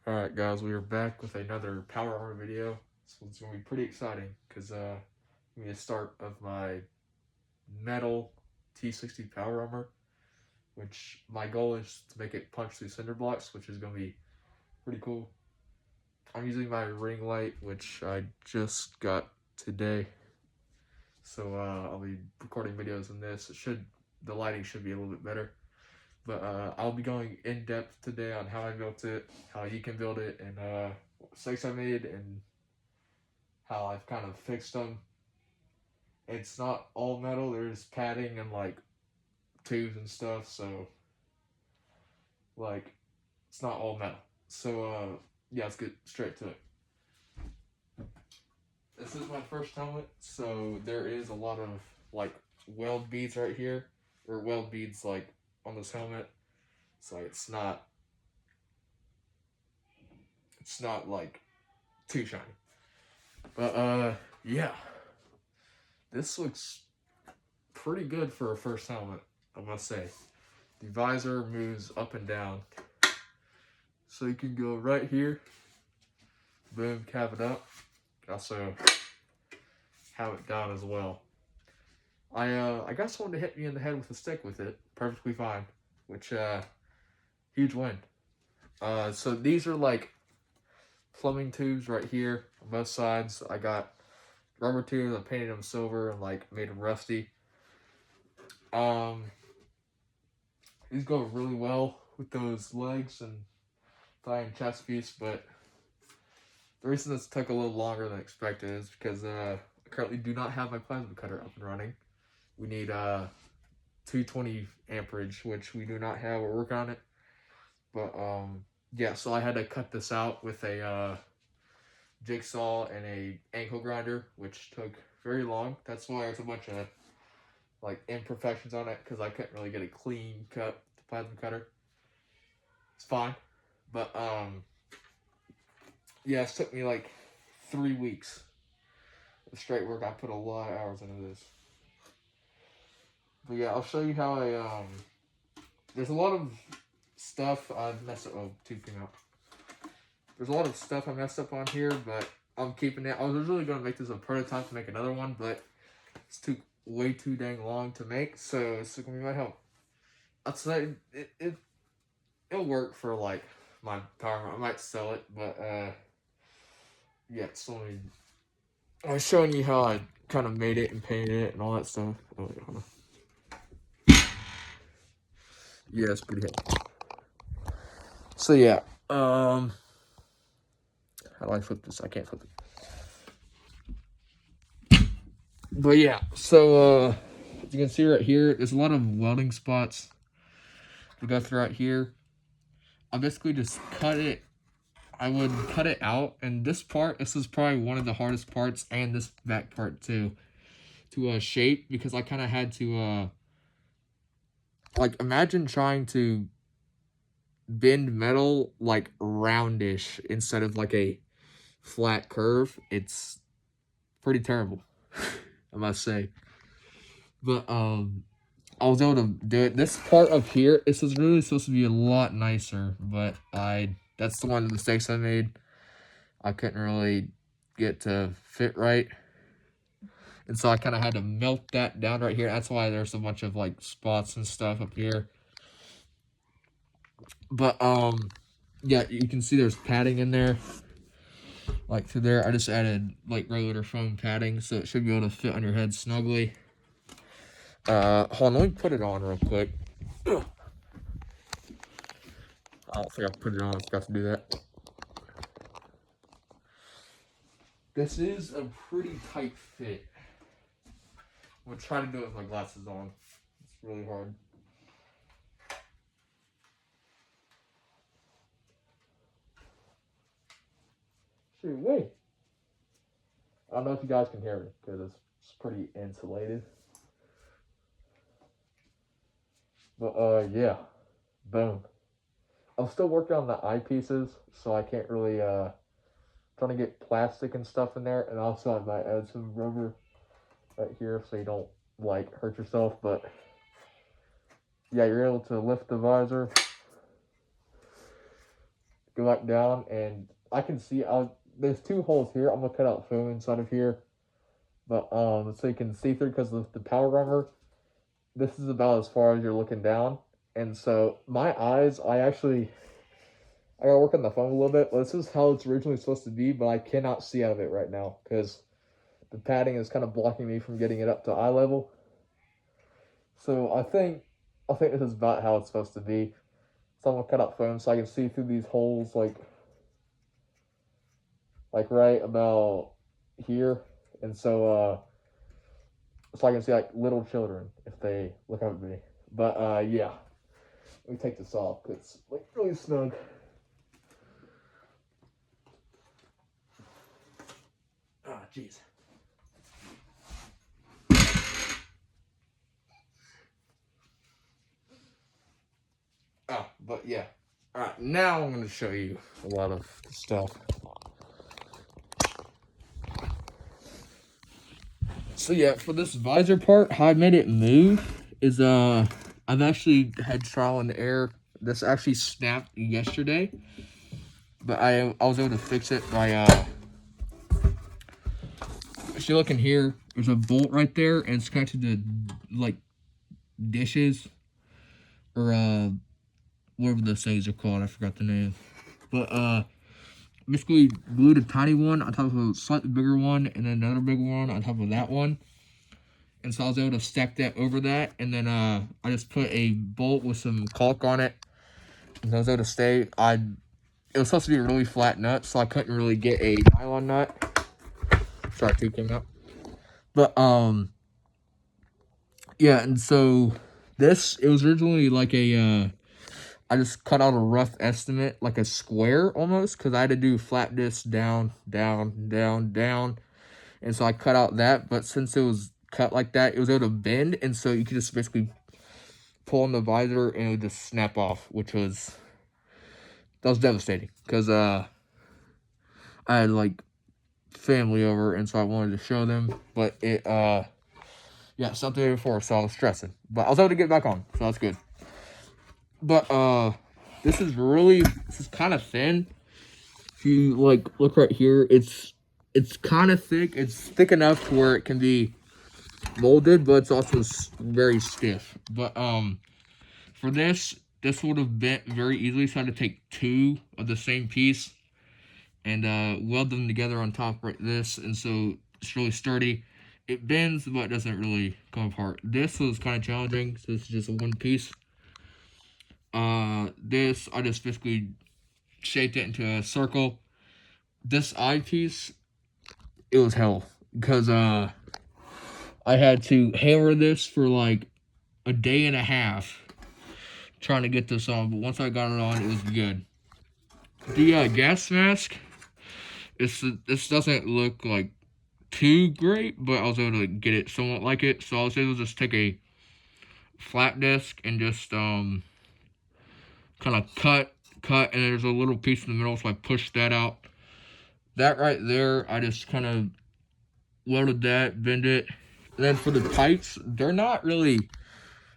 Alright guys, we are back with another power armor video. This one's going to be pretty exciting because I'm going to start of my metal t60 power armor, which my goal is to make it punch through cinder blocks, which is going to be pretty cool. I'm using my ring light, which I just got today, so I'll be recording videos on this. The lighting should be a little bit better. But I'll be going in depth today on how I built it, how you can build it, and what mistakes I made, and how I've kind of fixed them. It's not all metal, there's padding and like tubes and stuff, so like it's not all metal. So yeah, let's get straight to it. This is my first helmet, so there is a lot of like weld beads right here, or weld beads like on this helmet. So it's not like too shiny. But yeah. This looks pretty good for a first helmet, I must say. The visor moves up and down. So you can go right here, boom, cap it up. Also have it down as well. I got someone to hit me in the head with a stick with it, perfectly fine, which huge win. So these are like plumbing tubes right here on both sides. I got rubber tubes, I painted them silver and like made them rusty. These go really well with those legs and thigh and chest piece, but the reason this took a little longer than expected is because I currently do not have my plasma cutter up and running. We need 220 amperage, which we do not have. We're working on it. But yeah, so I had to cut this out with a jigsaw and a ankle grinder, which took very long. That's why there's a bunch of like imperfections on it, because I couldn't really get a clean cut with the plasma cutter. It's fine, but yeah, it took me like 3 weeks of straight work. I put a lot of hours into this. But yeah, I'll show you how I there's a lot of stuff I've messed up. Oh, tube came out. There's a lot of stuff I messed up on here, but I'm keeping it. I was originally going to make this a prototype to make another one, but it's way too dang long to make, so it's going to be my help. I'd say it'll work for like my power. I might sell it, but yeah, so I was showing you how I kind of made it and painted it and all that stuff. Oh wait, hold on. Yeah, it's pretty heavy. So yeah, how do I flip this? I can't flip it. But yeah, so as you can see right here, there's a lot of welding spots to go through right here. I basically just cut it. I would cut it out, and this is probably one of the hardest parts, and this back part too, to shape, because I kind of had to like imagine trying to bend metal like roundish instead of like a flat curve. It's pretty terrible, I must say. But I was able to do it. This part up here, this was really supposed to be a lot nicer, but that's the one of the mistakes I made. I couldn't really get to fit right, and so I kind of had to melt that down right here. That's why there's a bunch of like spots and stuff up here. But yeah, you can see there's padding in there, like through there. I just added like regular foam padding, so it should be able to fit on your head snugly. Hold on, let me put it on real quick. I don't think I put it on. I forgot to do that. This is a pretty tight fit. I'm gonna try to do it with my glasses on. It's really hard. Shoot, wait. I don't know if you guys can hear me because it's pretty insulated. But yeah, boom. I'm still working on the eyepieces, so I can't really trying to get plastic and stuff in there, and also I might add some rubber right here so you don't like hurt yourself. But yeah, you're able to lift the visor, go back down, and I can see, there's two holes here. I'm gonna cut out foam inside of here, but so you can see through because of the power rubber. This is about as far as you're looking down, and so my eyes, I gotta work on the phone a little bit. But this is how it's originally supposed to be, but I cannot see out of it right now because the padding is kind of blocking me from getting it up to eye level. So I think this is about how it's supposed to be. So I'm gonna cut out foam so I can see through these holes, like right about here, and so I can see like little children if they look up at me. But yeah, let me take this off because it's like really snug. Ah, jeez. But yeah. All right, now I'm gonna show you a lot of stuff. So yeah, for this visor part, how I made it move is I've actually had trial and error. This actually snapped yesterday, but I was able to fix it by if you look in here, there's a bolt right there, and it's connected to like dishes or whatever those things are called. I forgot the name, but basically glued a tiny one on top of a slightly bigger one, and then another big one on top of that one. And so I was able to stack that over that, and then I just put a bolt with some caulk on it, and I was able to stay. It was supposed to be a really flat nut, so I couldn't really get a nylon nut. Sorry, two came out. But yeah, and so it was originally like I just cut out a rough estimate, like a square almost, because I had to do flat disc down, down, down, down. And so I cut out that, but since it was cut like that, it was able to bend, and so you could just basically pull on the visor and it would just snap off, that was devastating, because I had like family over, and so I wanted to show them, but yeah, something before, so I was stressing, but I was able to get back on, so that's good. But this is kind of thin. If you like look right here, it's kind of thick. It's thick enough to where it can be molded, but it's also very stiff. But for this would have bent very easily, so I had to take two of the same piece and weld them together on top like this, and so it's really sturdy. It bends, but it doesn't really come apart. This was kind of challenging, so this is just a one piece. This, I just basically shaped it into a circle. This eyepiece, it was hell, because I had to hammer this for like a day and a half trying to get this on, but once I got it on, it was good. The gas mask, this doesn't look like too great, but I was able to get it somewhat like it, so I was able to just take a flat disc and just kind of cut, and there's a little piece in the middle, so I pushed that out. That right there, I just kind of welded that, bend it. And then for the pipes, they're not really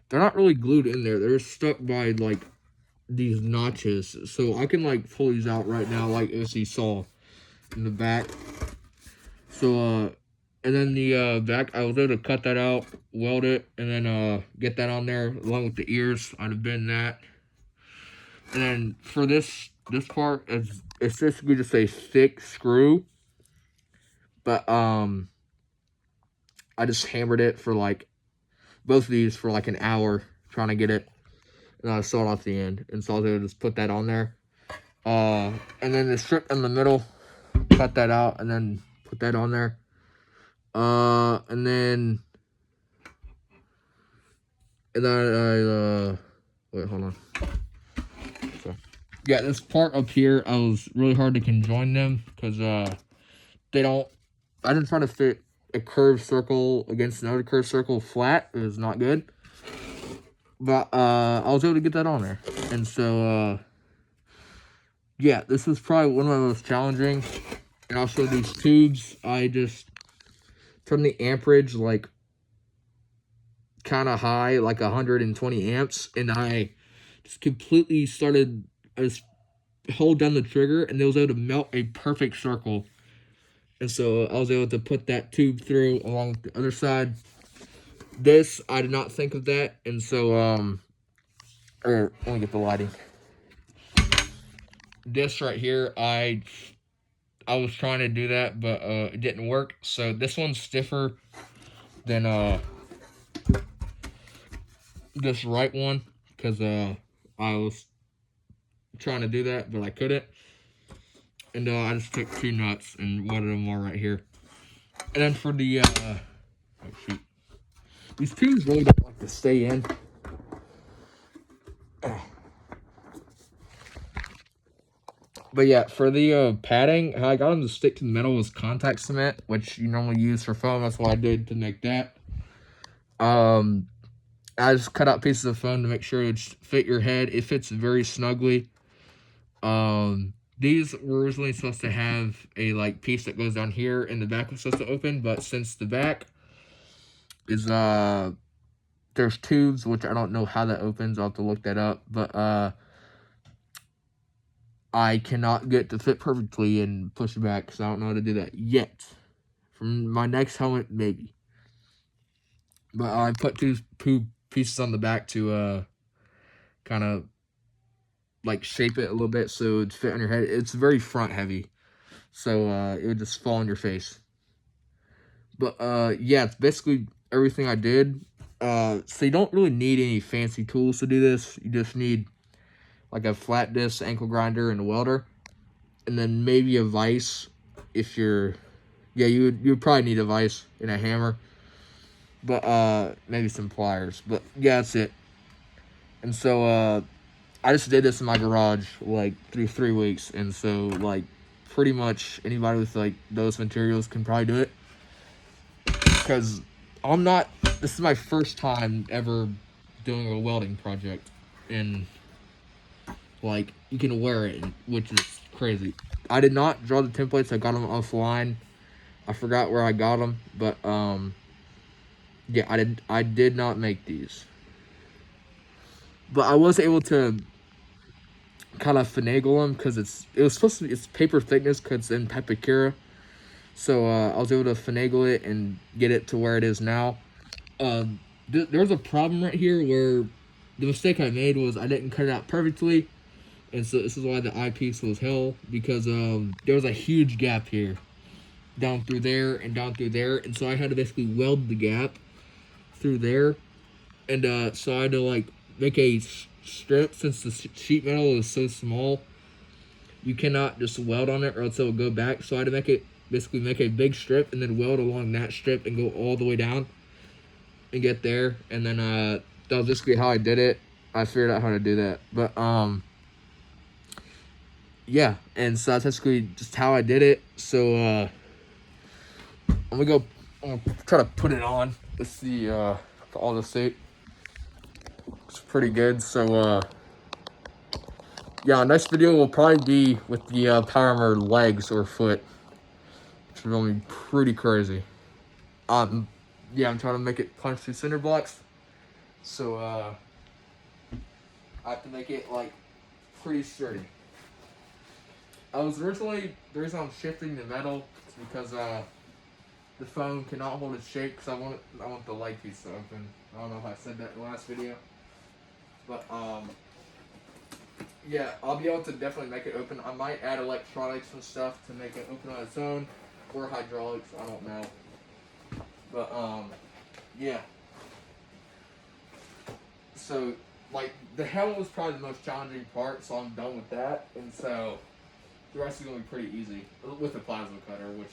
glued in there. They're stuck by like these notches. So I can like pull these out right now, like as you saw in the back. So and then the back, I was able to cut that out, weld it, and then get that on there along with the ears. I'd have been that. And then for this part, it's basically just a thick screw. But I just hammered it for like both of these for like an hour trying to get it, and I saw it off the end, and so I was able to just put that on there. And then the strip in the middle, cut that out, and then put that on there. And then I wait, hold on. So, yeah, this part up here, I was really hard to conjoin them because they don't. I didn't try to fit a curved circle against another curved circle flat. It was not good. But I was able to get that on there. And so yeah, this was probably one of my most challenging. And also these tubes, I just turned the amperage like kind of high, like 120 amps, and I just completely started, I hold down the trigger, and it was able to melt a perfect circle. And so I was able to put that tube through along the other side. This, I did not think of that, and so let me get the lighting. This right here, I was trying to do that, but it didn't work. So this one's stiffer than this right one, because I was trying to do that, but I couldn't. And I just took 2 nuts and welded them all right here. And then for the oh shoot, these tubes really don't like to stay in. But yeah, for the padding, how I got them to stick to the metal was contact cement, which you normally use for foam. That's what I did to make that. I just cut out pieces of foam to make sure it fit your head. It fits very snugly. These were originally supposed to have a like piece that goes down here, and the back was supposed to open, but since the back is there's tubes, which I don't know how that opens. I'll have to look that up, but I cannot get to fit perfectly and push it back, because I don't know how to do that yet. From my next helmet, maybe. But I put 2 pieces on the back to kind of like shape it a little bit so it'd fit on your head. It's very front heavy, so it would just fall on your face. But yeah, it's basically everything I did. So you don't really need any fancy tools to do this. You just need like a flat disc ankle grinder and a welder, and then maybe a vise if you're, yeah, you would probably need a vise and a hammer, but maybe some pliers. But yeah, that's it. And so I just did this in my garage like through 3 weeks, and so like pretty much anybody with like those materials can probably do it, because this is my first time ever doing a welding project, and like you can wear it, which is crazy. I did not draw the templates. I got them offline. I forgot where I got them, but yeah, I did not make these, but I was able to kind of finagle them, because it's paper thickness, because it's in Pepakura. So I was able to finagle it and get it to where it is now. There's a problem right here where the mistake I made was I didn't cut it out perfectly, and so this is why the eyepiece was hell, because there was a huge gap here, down through there and down through there, and so I had to basically weld the gap through there, and so I had to like make a strip. Since the sheet metal is so small, you cannot just weld on it or else it will go back. So I had to basically make a big strip and then weld along that strip and go all the way down and get there. And then that was basically how I did it. I figured out how to do that. But yeah, and so that's basically just how I did it. So I'm gonna try to put it on. Let's see for all the suit. It's pretty good. So yeah, next video will probably be with the power armor legs or foot, which is gonna be pretty crazy. Yeah, I'm trying to make it punch through cinder blocks, so I have to make it like pretty sturdy. The reason I'm shifting the metal is because the foam cannot hold its shape, because I want the leg piece to open. I don't know if I said that in the last video, but yeah, I'll be able to definitely make it open. I might add electronics and stuff to make it open on its own, or hydraulics, I don't know. But yeah. So like the helmet was probably the most challenging part, so I'm done with that, and so the rest is gonna be pretty easy with the plasma cutter, which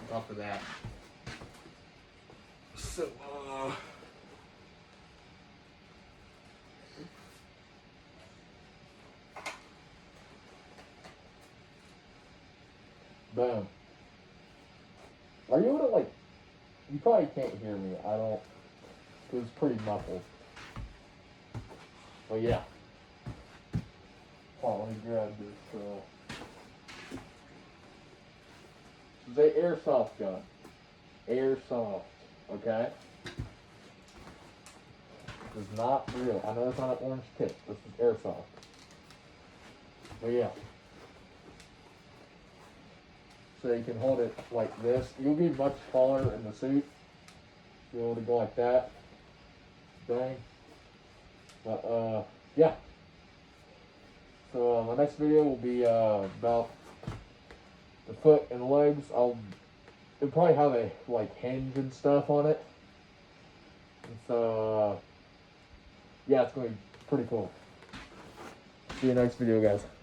on top of that. So boom. Are you able to like? You probably can't hear me. I don't. It was pretty muffled. But yeah. Hold on, let me grab this. This is an airsoft gun. Airsoft. Okay? This is not real. I know it's not an orange tip. This is airsoft. But yeah. so you can hold it like this. You'll be much taller in the suit. Be able to go like that. Bang. But yeah. So my next video will be about the foot and legs. It'll probably have a like hinge and stuff on it. And so yeah, it's gonna be pretty cool. See you next video, guys.